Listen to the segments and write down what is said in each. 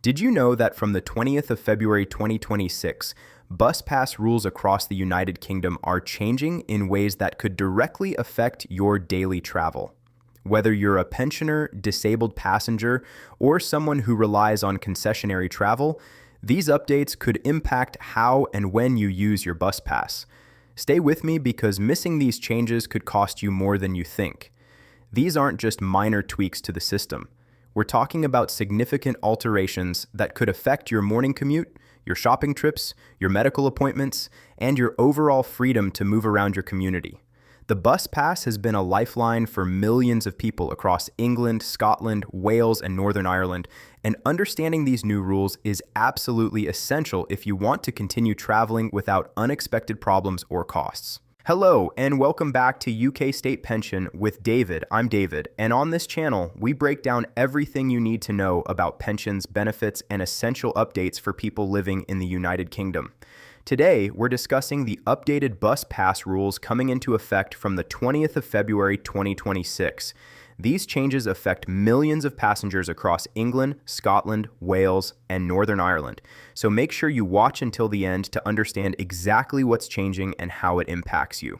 Did you know that from the 20th of February 2026, bus pass rules across the United Kingdom are changing in ways that could directly affect your daily travel? Whether you're a pensioner, disabled passenger, or someone who relies on concessionary travel, these updates could impact how and when you use your bus pass. Stay with me because missing these changes could cost you more than you think. These aren't just minor tweaks to the system. We're talking about significant alterations that could affect your morning commute, your shopping trips, your medical appointments, and your overall freedom to move around your community. The bus pass has been a lifeline for millions of people across England, Scotland, Wales, and Northern Ireland, and understanding these new rules is absolutely essential if you want to continue traveling without unexpected problems or costs. Hello, and welcome back to UK State Pension with David. I'm David, and on this channel, we break down everything you need to know about pensions, benefits, and essential updates for people living in the United Kingdom. Today, we're discussing the updated bus pass rules coming into effect from the 20th of February 2026. These changes affect millions of passengers across England, Scotland, Wales, and Northern Ireland. So make sure you watch until the end to understand exactly what's changing and how it impacts you.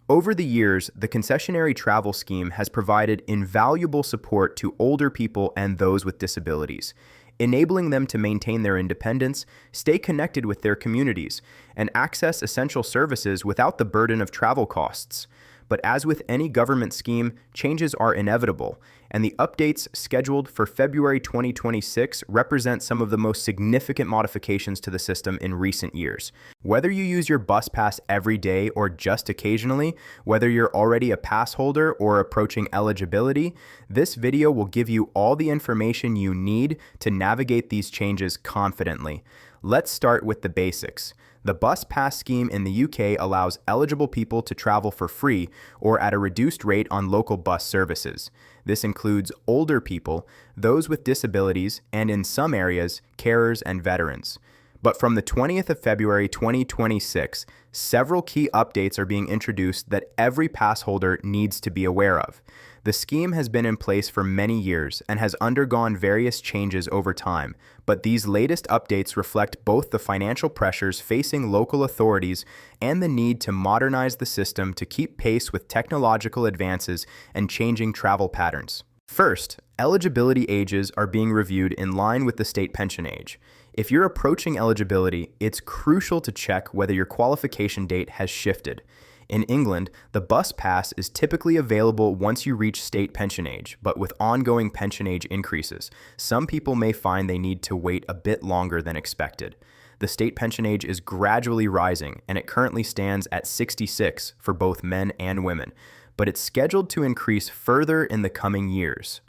Over the years, the concessionary travel scheme has provided invaluable support to older people and those with disabilities, enabling them to maintain their independence, stay connected with their communities, and access essential services without the burden of travel costs. But as with any government scheme, changes are inevitable, and the updates scheduled for February 2026 represent some of the most significant modifications to the system in recent years. Whether you use your bus pass every day or just occasionally, whether you're already a pass holder or approaching eligibility, this video will give you all the information you need to navigate these changes confidently. Let's start with the basics. The bus pass scheme in the UK allows eligible people to travel for free or at a reduced rate on local bus services. This includes older people, those with disabilities, and in some areas, carers and veterans. But from the 20th of February 2026, several key updates are being introduced that every pass holder needs to be aware of. The scheme has been in place for many years and has undergone various changes over time, but these latest updates reflect both the financial pressures facing local authorities and the need to modernize the system to keep pace with technological advances and changing travel patterns. First, eligibility ages are being reviewed in line with the state pension age. If you're approaching eligibility, it's crucial to check whether your qualification date has shifted. In England, the bus pass is typically available once you reach state pension age, but with ongoing pension age increases, some people may find they need to wait a bit longer than expected. The state pension age is gradually rising, and it currently stands at 66 for both men and women, but it's scheduled to increase further in the coming years.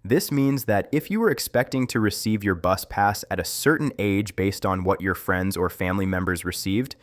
This means that if you were expecting to receive your bus pass at a certain age based on what your friends or family members received,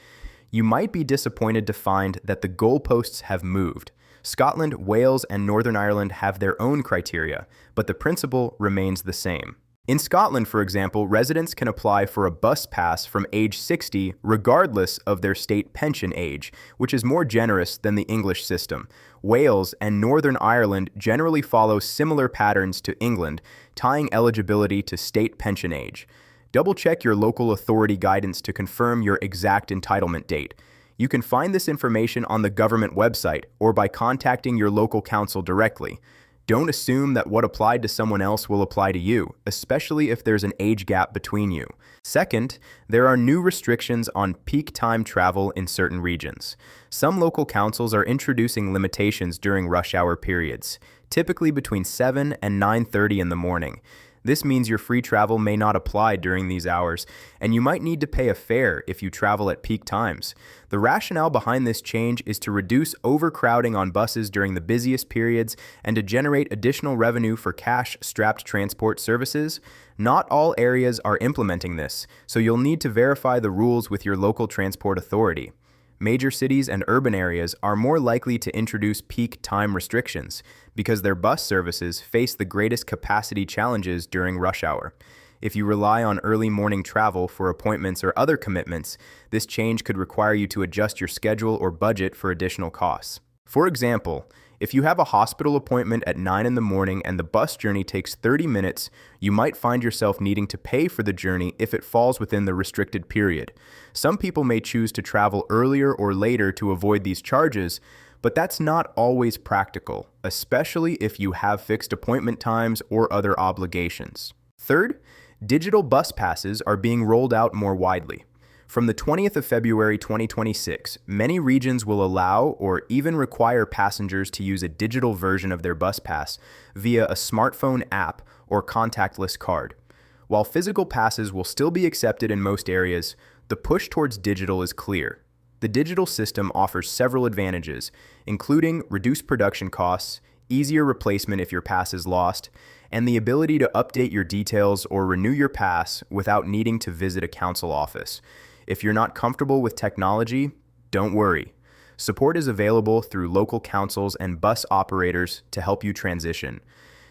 you might be disappointed to find that the goalposts have moved. Scotland, Wales, and Northern Ireland have their own criteria, but the principle remains the same. In Scotland, for example, residents can apply for a bus pass from age 60 regardless of their state pension age, which is more generous than the English system. Wales and Northern Ireland generally follow similar patterns to England, tying eligibility to state pension age. Double-check your local authority guidance to confirm your exact entitlement date. You can find this information on the government website or by contacting your local council directly. Don't assume that what applied to someone else will apply to you, especially if there's an age gap between you. Second, there are new restrictions on peak time travel in certain regions. Some local councils are introducing limitations during rush hour periods, typically between 7 and 9:30 in the morning. This means your free travel may not apply during these hours, and you might need to pay a fare if you travel at peak times. The rationale behind this change is to reduce overcrowding on buses during the busiest periods and to generate additional revenue for cash-strapped transport services. Not all areas are implementing this, so you'll need to verify the rules with your local transport authority. Major cities and urban areas are more likely to introduce peak time restrictions because their bus services face the greatest capacity challenges during rush hour. If you rely on early morning travel for appointments or other commitments, this change could require you to adjust your schedule or budget for additional costs. For example, If you have a hospital appointment at 9 in the morning and the bus journey takes 30 minutes, you might find yourself needing to pay for the journey if it falls within the restricted period. Some people may choose to travel earlier or later to avoid these charges, but that's not always practical, especially if you have fixed appointment times or other obligations. Third, digital bus passes are being rolled out more widely. From the 20th of February 2026, many regions will allow or even require passengers to use a digital version of their bus pass via a smartphone app or contactless card. While physical passes will still be accepted in most areas, the push towards digital is clear. The digital system offers several advantages, including reduced production costs, easier replacement if your pass is lost, and the ability to update your details or renew your pass without needing to visit a council office. If you're not comfortable with technology, don't worry. Support is available through local councils and bus operators to help you transition.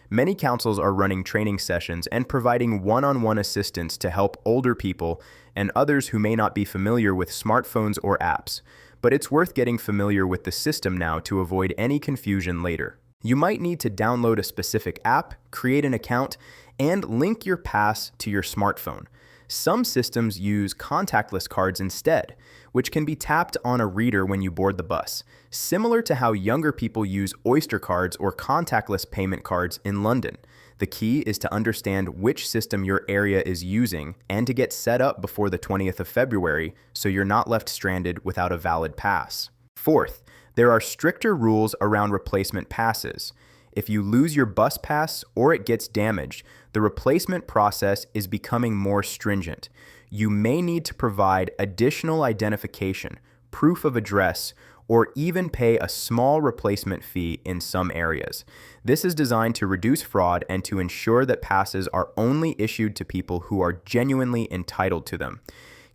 Many councils are running training sessions and providing one-on-one assistance to help older people and others who may not be familiar with smartphones or apps, but it's worth getting familiar with the system now to avoid any confusion later. You might need to download a specific app, create an account, and link your pass to your smartphone. Some systems use contactless cards instead, which can be tapped on a reader when you board the bus, similar to how younger people use Oyster cards or contactless payment cards in London. The key is to understand which system your area is using and to get set up before the 20th of February so you're not left stranded without a valid pass. Fourth, there are stricter rules around replacement passes. If you lose your bus pass or it gets damaged, the replacement process is becoming more stringent. You may need to provide additional identification, proof of address, or even pay a small replacement fee in some areas. This is designed to reduce fraud and to ensure that passes are only issued to people who are genuinely entitled to them.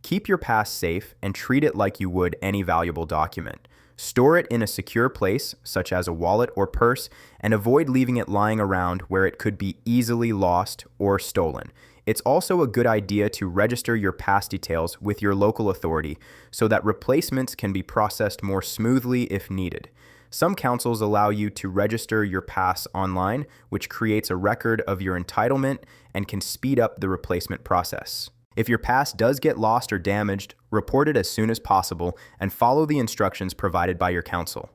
Keep your pass safe and treat it like you would any valuable document. Store it in a secure place, such as a wallet or purse, and avoid leaving it lying around where it could be easily lost or stolen. It's also a good idea to register your pass details with your local authority so that replacements can be processed more smoothly if needed. Some councils allow you to register your pass online, which creates a record of your entitlement and can speed up the replacement process. If your pass does get lost or damaged, report it as soon as possible and follow the instructions provided by your council.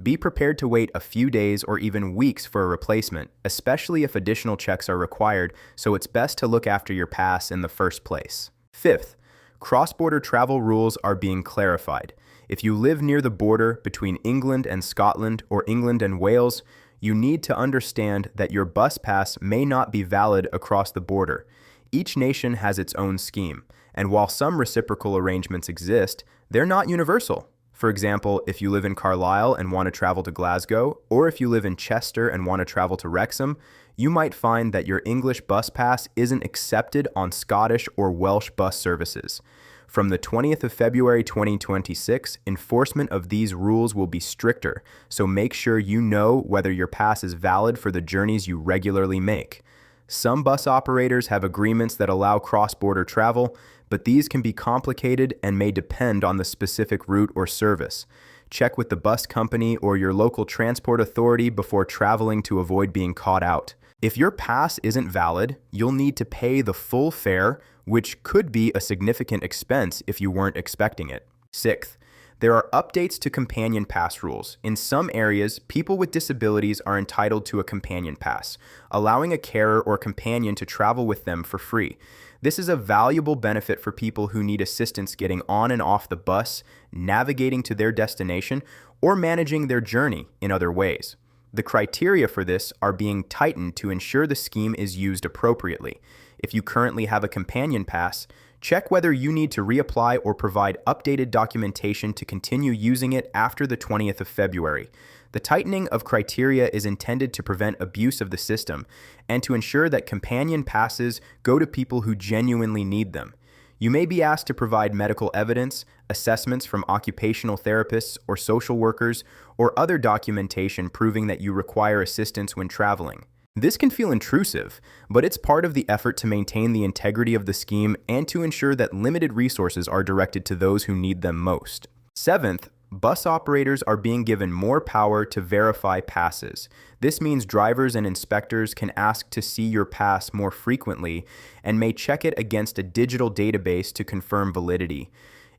Be prepared to wait a few days or even weeks for a replacement, especially if additional checks are required, so it's best to look after your pass in the first place. Fifth, cross-border travel rules are being clarified. If you live near the border between England and Scotland or England and Wales, you need to understand that your bus pass may not be valid across the border. Each nation has its own scheme, and while some reciprocal arrangements exist, they're not universal. For example, if you live in Carlisle and want to travel to Glasgow, or if you live in Chester and want to travel to Wrexham, you might find that your English bus pass isn't accepted on Scottish or Welsh bus services. From the 20th of February 2026, enforcement of these rules will be stricter, so make sure you know whether your pass is valid for the journeys you regularly make. Some bus operators have agreements that allow cross-border travel, but these can be complicated and may depend on the specific route or service. Check with the bus company or your local transport authority before traveling to avoid being caught out. If your pass isn't valid, you'll need to pay the full fare, which could be a significant expense if you weren't expecting it. Sixth, there are updates to companion pass rules. In some areas, people with disabilities are entitled to a companion pass, allowing a carer or companion to travel with them for free. This is a valuable benefit for people who need assistance getting on and off the bus, navigating to their destination, or managing their journey in other ways. The criteria for this are being tightened to ensure the scheme is used appropriately. If you currently have a companion pass, check whether you need to reapply or provide updated documentation to continue using it after the 20th of February. The tightening of criteria is intended to prevent abuse of the system and to ensure that companion passes go to people who genuinely need them. You may be asked to provide medical evidence, assessments from occupational therapists or social workers, or other documentation proving that you require assistance when traveling. This can feel intrusive, but it's part of the effort to maintain the integrity of the scheme and to ensure that limited resources are directed to those who need them most. Seventh, Bus operators are being given more power to verify passes. This means drivers and inspectors can ask to see your pass more frequently and may check it against a digital database to confirm validity.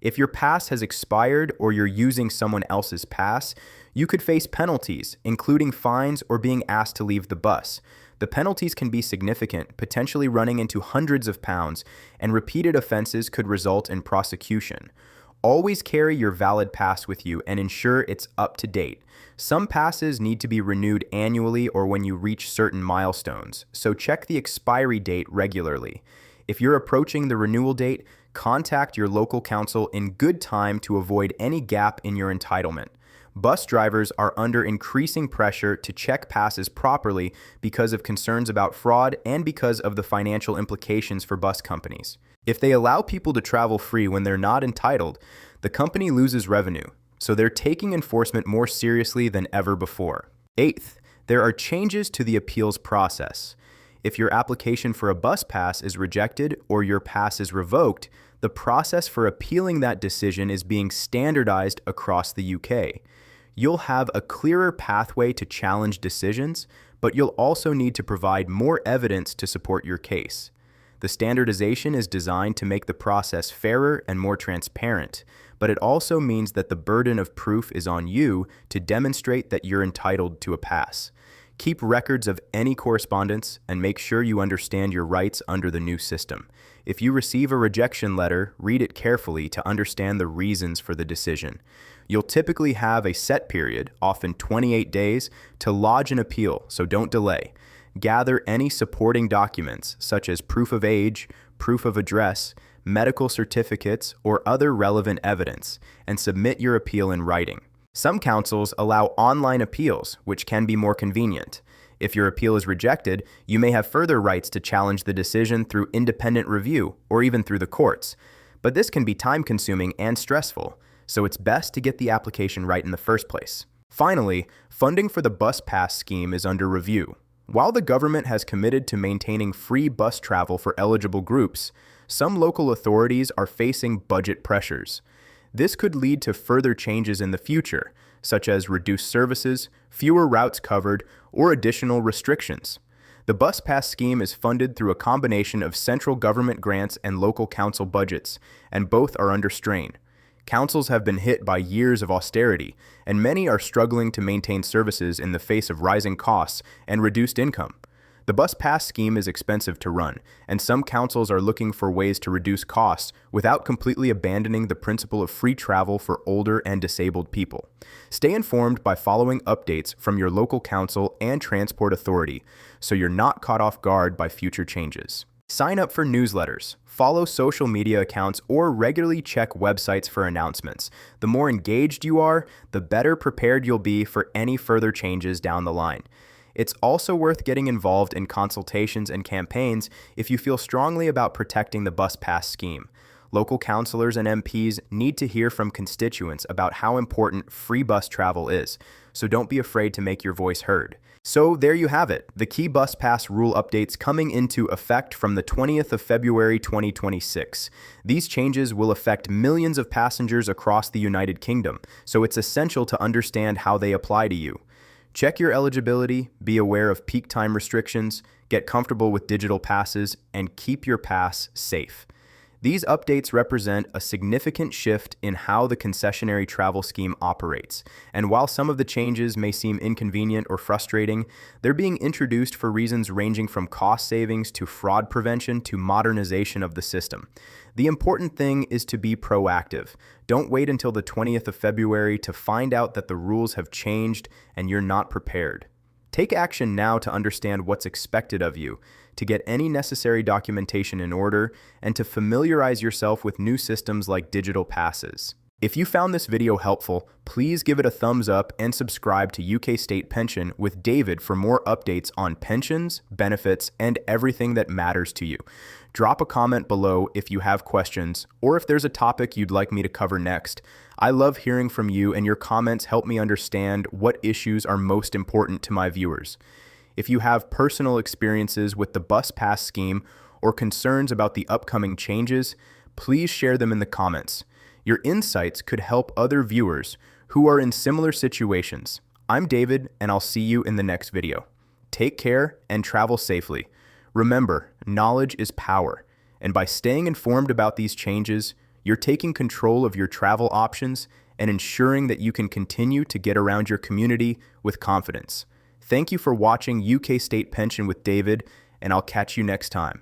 If your pass has expired or you're using someone else's pass, you could face penalties, including fines or being asked to leave the bus. The penalties can be significant, potentially running into hundreds of pounds, and repeated offenses could result in prosecution. Always carry your valid pass with you and ensure it's up to date. Some passes need to be renewed annually or when you reach certain milestones, so check the expiry date regularly. If you're approaching the renewal date, contact your local council in good time to avoid any gap in your entitlement. Bus drivers are under increasing pressure to check passes properly because of concerns about fraud and because of the financial implications for bus companies. If they allow people to travel free when they're not entitled, the company loses revenue, so they're taking enforcement more seriously than ever before. Eighth, there are changes to the appeals process. If your application for a bus pass is rejected or your pass is revoked, the process for appealing that decision is being standardized across the UK. You'll have a clearer pathway to challenge decisions, but you'll also need to provide more evidence to support your case. The standardization is designed to make the process fairer and more transparent, but it also means that the burden of proof is on you to demonstrate that you're entitled to a pass. Keep records of any correspondence and make sure you understand your rights under the new system. If you receive a rejection letter, read it carefully to understand the reasons for the decision. You'll typically have a set period, often 28 days, to lodge an appeal, so don't delay. Gather any supporting documents, such as proof of age, proof of address, medical certificates, or other relevant evidence, and submit your appeal in writing. Some councils allow online appeals, which can be more convenient. If your appeal is rejected, you may have further rights to challenge the decision through independent review or even through the courts. But this can be time-consuming and stressful, so it's best to get the application right in the first place. Finally, funding for the bus pass scheme is under review. While the government has committed to maintaining free bus travel for eligible groups, some local authorities are facing budget pressures. This could lead to further changes in the future, such as reduced services, fewer routes covered, or additional restrictions. The bus pass scheme is funded through a combination of central government grants and local council budgets, and both are under strain. Councils have been hit by years of austerity, and many are struggling to maintain services in the face of rising costs and reduced income. The bus pass scheme is expensive to run, and some councils are looking for ways to reduce costs without completely abandoning the principle of free travel for older and disabled people. Stay informed by following updates from your local council and transport authority, so you're not caught off guard by future changes. Sign up for newsletters, follow social media accounts, or regularly check websites for announcements. The more engaged you are, the better prepared you'll be for any further changes down the line. It's also worth getting involved in consultations and campaigns if you feel strongly about protecting the bus pass scheme. Local councillors and MPs need to hear from constituents about how important free bus travel is, so don't be afraid to make your voice heard. So there you have it, the key bus pass rule updates coming into effect from the 20th of February 2026. These changes will affect millions of passengers across the United Kingdom, so it's essential to understand how they apply to you. Check your eligibility, be aware of peak time restrictions, get comfortable with digital passes, and keep your pass safe. These updates represent a significant shift in how the concessionary travel scheme operates, and while some of the changes may seem inconvenient or frustrating, they're being introduced for reasons ranging from cost savings to fraud prevention to modernization of the system. The important thing is to be proactive. Don't wait until the 20th of February to find out that the rules have changed and you're not prepared. Take action now to understand what's expected of you, to get any necessary documentation in order, and to familiarize yourself with new systems like digital passes. If you found this video helpful, please give it a thumbs up and subscribe to UK State Pension with David for more updates on pensions, benefits, and everything that matters to you. Drop a comment below if you have questions or if there's a topic you'd like me to cover next. I love hearing from you, and your comments help me understand what issues are most important to my viewers. If you have personal experiences with the bus pass scheme or concerns about the upcoming changes, please share them in the comments. Your insights could help other viewers who are in similar situations. I'm David, and I'll see you in the next video. Take care and travel safely. Remember, knowledge is power, and by staying informed about these changes, you're taking control of your travel options and ensuring that you can continue to get around your community with confidence. Thank you for watching UK State Pension with David, and I'll catch you next time.